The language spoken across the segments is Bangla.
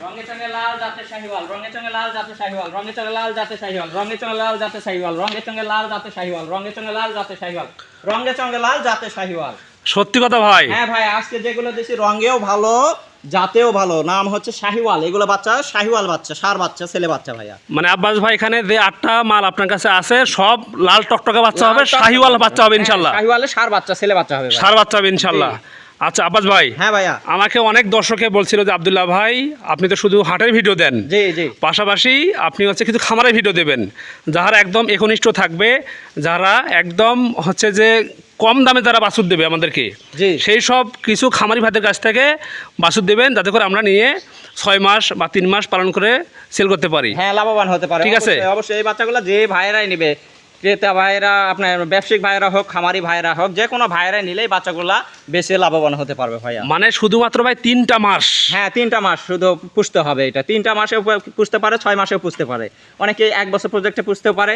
রঙে চঙে লাল জাতে শাহিওয়াল, রঙে চঙে লাল জাতে শাহিওয়াল, রঙে চঙে লাল জাতে শাহিওয়াল, রঙে চঙে লাল জাতে শাহিওয়াল, রঙে চঙে লাল জাতে শাহিওয়াল, রঙে চঙে লাল জাতে শাহিওয়াল, রঙে চঙে লাল জাতে শাহিওয়াল। সত্যি কথা ভাই। হ্যাঁ ভাই, আজকে যেগুলো দিছি রঙেও ভালো জাতেও ভালো, নাম হচ্ছে শাহিওয়াল। এগুলো বাচ্চা শাহিওয়াল বাচ্চা, ষাঁড় বাচ্চা, ছেলে বাচ্চা ভাইয়া। মানে আব্বাস ভাই এখানে যে 8টা মাল আপনার কাছে আছে সব লাল টকটকে বাচ্চা হবে, শাহিওয়াল বাচ্চা হবে ইনশাআল্লাহ। শাহিওয়ালের ষাঁড় বাচ্চা, ছেলে বাচ্চা হবে ভাই। ষাঁড় বাচ্চা হবে ইনশাআল্লাহ। আচ্ছা আব্বাস ভাই, হ্যাঁ ভাইয়া, আমাকে অনেক দর্শকে বলছিল যে আব্দুল্লাহ ভাই আপনি তো শুধু হাটের ভিডিও দেন, জি জি, পাশাপাশি আপনি হচ্ছে কিছু খামারের ভিডিও দেবেন, যারা একদম একনিষ্ঠ থাকবে, যারা একদম হচ্ছে যে কম দামে যারা বাছুর দেবে আমাদেরকে, জি। সেই সব কিছু খামারি ভাইদের কাছ থেকে বাছুর দেবেন, যাতে করে আমরা নিয়ে 6 মাস বা 3 মাস পালন করে সেল করতে পারি। হ্যাঁ, লাভবান হতে পারে। ঠিক আছে, অবশ্যই অবশ্যই। এই বাচ্চাগুলো যে ভাইয়েরাই নেবে, ক্রেতা ভাইয়েরা, আপনার ব্যবসায়িক ভাইয়েরা হোক, খামারি ভাইয়েরা হোক, যে কোনো ভাইয়েরাই নিলেই বাচ্চাগুলা বেশি লাভবান হতে পারবে ভাইয়া। মানে শুধুমাত্র ভাই 3টা মাস। হ্যাঁ, 3টা মাস শুধু পুষতে হবে। এটা 3টা মাসেও পুষতে পারে, 6 মাসেও পুষতে পারে, অনেকে 1 বছর প্রজেক্টে পুষতেও পারে।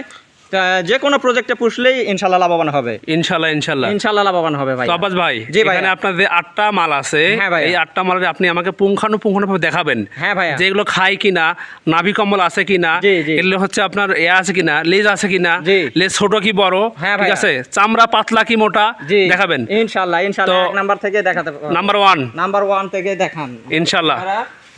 যে কোনো প্রজেক্টে পুষলেই ইনশাল্লাহ লাভবান হবে। ইনশাল্লাহ ইনশাল্লাহ ইনশাল্লাহ লাভবান হবে ভাই। তো আব্বাস ভাই, জি ভাই, এখানে আপনার যে 8টা মাল আছে, হ্যাঁ ভাই, এই 8টা মালের আপনি আমাকে পুঙ্খানুপুঙ্খভাবে দেখাবেন। হ্যাঁ ভাই, যেগুলো খায় কিনা, নাভি কম্বল আছে কিনা, এগুলো হচ্ছে আপনার আছে কিনা, লেজ আছে কিনা, লেজ ছোট কি বড়, ঠিক আছে, চামড়া পাতলা কি মোটা, দেখাবেন ইনশাল্লাহ। ইনশাল্লাহ 1 নাম্বার থেকে দেখাতে পারবো। নাম্বার 1 থেকে দেখান ইনশাল্লাহ।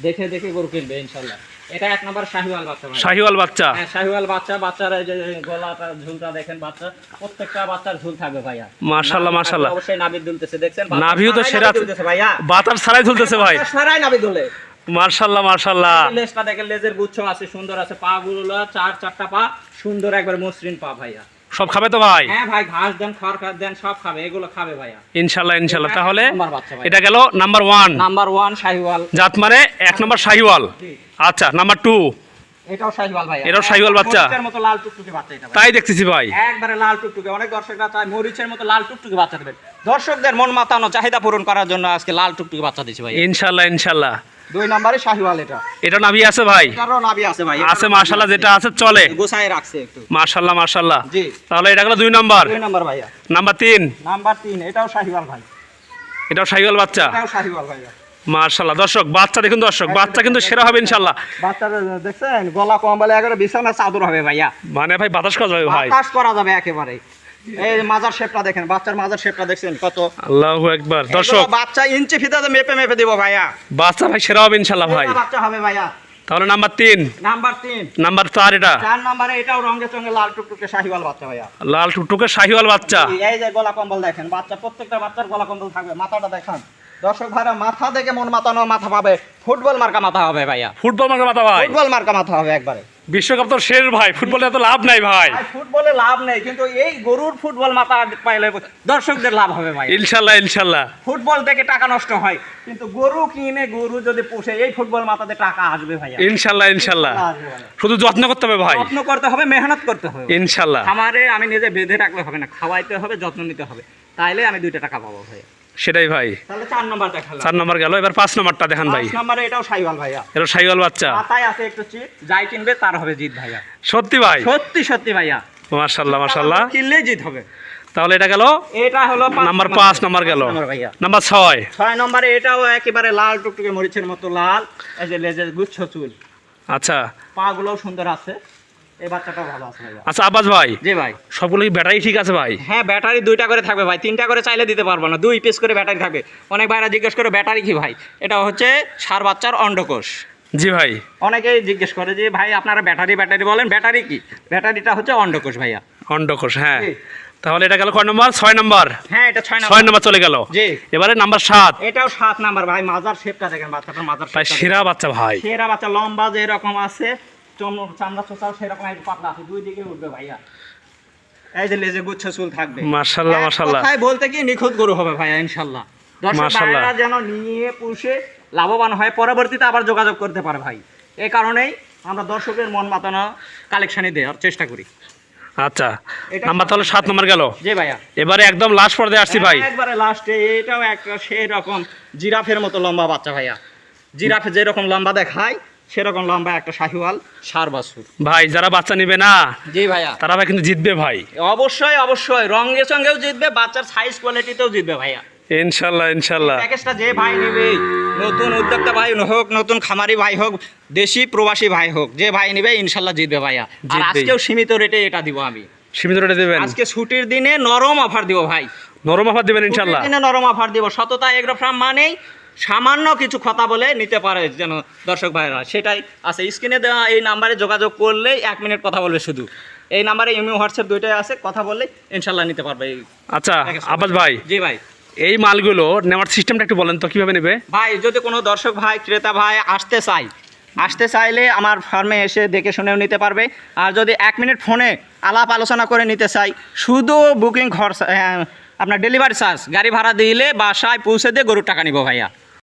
দেখে দেখে গরু কিনবে ইনশাল্লাহ। এটা 1 নাম্বার শাহিওয়াল বাচ্চা ভাই। শাহিওয়াল বাচ্চা, হ্যাঁ শাহিওয়াল বাচ্চা। বাচ্চার এই যে গলাটা, ঝুলটা দেখেন, বাচ্চা প্রত্যেকটা বাচ্চার ঝুল থাকবে ভাইয়া। মাশাআল্লাহ মাশাআল্লাহ। অবশ্যই নাভি দুলতেছে, দেখছেন? নাভিও তো সেরা দুলতেছে ভাইয়া, বাতাস ছাড়াই ঝুলতেছে ভাই, সারাই নাভি দুলে। মাশাআল্লাহ মাশাআল্লাহ। লেজটা দেখেন, লেজের গুচ্ছ আছে, সুন্দর আছে। পা গুলো 4টা পা, সুন্দর একবার মসৃণ পা ভাইয়া। সব খাবে তো ভাই? হ্যাঁ ভাই, ঘাস দেন, খড় দেন, সব খাবে, এগুলো খাবে ভাইয়া ইনশাআল্লাহ ইনশাআল্লাহ। তাহলে এটা গেল নাম্বার 1। নাম্বার 1 শাহিওয়াল জাত মানে 1 নাম্বার শাহিওয়াল। আচ্ছা নাম্বার 2, এটাও শাহিওয়াল ভাইয়া। এটাও শাহিওয়াল বাচ্চা, মরিচের মতো লাল টুকটুকে বাচ্চা এটা। তাই দেখতেছি ভাই, একবারে লাল টুকটুকে। অনেক দর্শকরা চায় মরিচের মতো লাল টুকটুকে বাচ্চা দেবেন। দর্শকদের মন মাতানো, চাহিদা পূরণ করার জন্য আজকে লাল টুকটুকে বাচ্চা দিছি ভাই ইনশাআল্লাহ ইনশাআল্লাহ। 2 নম্বরে শাহিওয়াল। এটা নাভি আছে ভাই? এটারও নাভি আছে ভাই, আছে মাশাআল্লাহ, যেটা আছে চলে, গোছায় রাখছে একটু, মাশাআল্লাহ মাশাআল্লাহ। জি। তাহলে এটা গেল 2 নাম্বার। 2 নম্বর ভাইয়া। নাম্বার 3, নাম্বার 3 এটাও শাহিওয়াল ভাই। এটাও শাহিওয়াল বাচ্চা, এটাও শাহিওয়াল ভাইয়া। মাশাআল্লাহ। দর্শক বাচ্চা দেখুন, দর্শক বাচ্চা কিন্তু সেরা হবে ইনশাআল্লাহ। বাচ্চাটা দেখছেন, গলা কম্বলে একবারে বিছানা চাদর হবে ভাইয়া। মানে ভাই বাতাস করা যাবে ভাই, বাতাস করা যাবে একেবারে। এই মাজার শেপটা দেখেন, বাচ্চার মাজার শেপটা দেখছেন কত। আল্লাহু আকবার। দর্শক বাচ্চা ইঞ্চি ফিতাতে মেপে মেপে দিব ভাইয়া। বাচ্চা ভাই সেরা হবে ইনশাআল্লাহ ভাই। বাচ্চা হবে ভাইয়া। তাহলে নাম্বার 3। নাম্বার 3। নাম্বার 4 এটা 4 নম্বরে এটাও রঙে চঙে লাল টুকটুকে শাহিওয়াল বাচ্চা ভাইয়া। লাল টুকটুকে শাহিওয়াল বাচ্চা। এই যে গলা কম্বল দেখেন, বাচ্চা প্রত্যেকটা বাচ্চার গলা কম্বল থাকবে। মাথাটা দেখান দর্শক ভাইরা, মাথা দেখে মন মাতানো মাথা পাবে। ফুটবল মার্কা মাথা হবে ভাইয়া। ফুটবল মার্কা মাথা ভাই, ফুটবল মার্কা মাথা হবে একবারে। বিশ্বকাপ তো শেষ ভাই, ফুটবলে এত লাভ নাই ভাই। ফুটবলে লাভ নেই, কিন্তু এই গরুর ফুটবল মাথা পাইলে দর্শকদের লাভ হবে ভাই ইনশাআল্লাহ ইনশাআল্লাহ। ফুটবল থেকে টাকা নষ্ট হয়, কিন্তু গরু কিনে, গরু যদি পুষে, এই ফুটবল মাথাতে টাকা আসবে ভাইয়া ইনশাআল্লাহ ইনশাআল্লাহ। শুধু যত্ন করতে হবে ভাই, যত্ন করতে হবে, মেহনত করতে হবে ইনশাআল্লাহ। আমারে আমি নিজে বেঁধে রাখলে হবে না, খাওয়াইতে হবে, যত্ন নিতে হবে, তাইলে আমি 2টা টাকা পাবো ভাই। সেটাই ভাই। তাহলে 4 নম্বর দেখালাম। 4 নম্বর গেল, এবার 5 নম্বরটা দেখান ভাই। 5 নম্বরে এটাও শাহিওয়াল ভাইয়া। এটা শাহিওয়াল বাচ্চা, মাথায় আছে একটু চিপ, যাই কিনবে তার হবে জিত ভাইয়া। সত্যি ভাই? সত্যি সত্যি ভাইয়া, মাশাআল্লাহ মাশাআল্লাহ। কিনলেই জিত হবে। তাহলে এটা গেল, এটা হলো নাম্বার 5 নাম্বার গেল। নাম্বার 6। 6 নম্বরে এটাও একেবারে লাল টুকটুকে মরিচের মতো লাল, এই যে লেজের গুচ্ছ চুল। আচ্ছা, পা গুলোও সুন্দর আছে। এই বাচ্চাটাও ভালো আছে ভাইয়া। আচ্ছা আব্বাস ভাই, জি ভাই। সবগুলো ব্যাটারি ঠিক আছে ভাই? হ্যাঁ, ব্যাটারি 2টা করে থাকবে ভাই, 3টা করে চাইলে দিতে পারবো না, 2 পিস করে ব্যাটারি থাকবে। অনেক ভাইরা জিজ্ঞেস করে ব্যাটারি কি ভাই, এটা হচ্ছে ষাঁড় বাচ্চার অন্ডকোষ। জি ভাই। অনেকেই জিজ্ঞেস করে যে ভাই আপনারা ব্যাটারি ব্যাটারি বলেন, ব্যাটারি কি? ব্যাটারিটা হচ্ছে অন্ডকোষ ভাইয়া। অন্ডকোষ, হ্যাঁ। তাহলে এটা গেল কয় নম্বর? 6 নম্বর। হ্যাঁ, এটা 6 6 নম্বর চলে গেল। জি। এবারে নাম্বার 7। এটাও 7 নাম্বার ভাই। মাজার শেপটা দেখেন, বাচ্চাটার মাজার ভাই শেপটা সেরা বাচ্চা ভাই, সেরা বাচ্চা। লম্বা যে এরকম আছে, চামড়া চোচাও সেরকম একটু পাতলা আছে, 2 দিকে উঠবে ভাইয়া। এই যে লেজে গুচ্ছ চুল থাকবে। মাশাআল্লাহ মাশাআল্লাহ। কথাই বলতে কি নিখুঁত গরু হবে ভাইয়া ইনশাআল্লাহ। দর্শক ভাইরা যেন নিয়ে পুষে লাভবান হয়, পরবর্তীতে আবার যোগাযোগ করতে পারে ভাই। এই কারণেই আমরা দর্শকের মন মাতানো কালেকশনই দেওয়ার চেষ্টা করি। আচ্ছা, নাম্বার তাহলে 7 নম্বর গেল। জি ভাইয়া। এবারে একদম লাস্ট পর্যায়ে আসছি ভাই, একবারে লাস্টে। এটাও একটা সেই রকম জিরাফের মতো লম্বা বাচ্চা ভাইয়া। জিরাফে যেরকম লম্বা দেখায়, সেরকম লম্বা একটা শাহিওয়াল ষাঁড় বাছুর ভাই। যারা বাচ্চা নিবে না, জি ভাইয়া, তারা ভাই কিন্তু জিতবে ভাই। অবশ্যই অবশ্যই, রঙে সঙ্গেও জিতবে, বাচ্চার সাইজ কোয়ালিটিতেও জিতবে ভাইয়া। ইনশাল্লাহ ইনশাল্লাহ। প্যাকেজটা যে ভাই নেবে, নতুন উদ্যোক্তা ভাই হোক, নতুন খামারি ভাই হোক, দেশি প্রবাসী ভাই হোক, যে ভাই নেবে ইনশাল্লাহ জিতবে ভাইয়া। আর জিতবেই। আজকেও সীমিত রেটে এটা দিব আমি। সীমিত রেটে দেবেন? আজকে ছুটির দিনে নরম অফার দিব ভাই। নরম অফার দেবেন ইনশাল্লাহ? ছুটির দিনে নরম অফার দিব। সততা এগ্রো ফার্ম মানেই সামান্য কিছু কথা বলে নিতে পারে যেন দর্শক ভাইরা, সেটাই আছে। স্ক্রিনে দেওয়া এই নাম্বারে যোগাযোগ করলেই 1 মিনিট কথা বলবে শুধু। এই নাম্বারে ইমেল হোয়াটসঅ্যাপ দুইটাই আছে, কথা বললেই ইনশাল্লাহ নিতে পারবে। আচ্ছা আব্বাস ভাই, জি ভাই, এই মালগুলো নেওয়ার সিস্টেমটা একটু বলেন তো, কিভাবে নেবে? ভাই যদি কোনো দর্শক ভাই, ক্রেতা ভাই আসতে চাইলে আমার ফার্মে এসে দেখে শুনেও নিতে পারবে। আর যদি 1 মিনিট ফোনে আলাপ আলোচনা করে নিতে চাই, শুধু বুকিং খরচা, আপনার ডেলিভারি চার্জ, গাড়ি ভাড়া দিলে বাসায় পৌঁছে দিয়ে গরুর টাকা নিব ভাইয়া।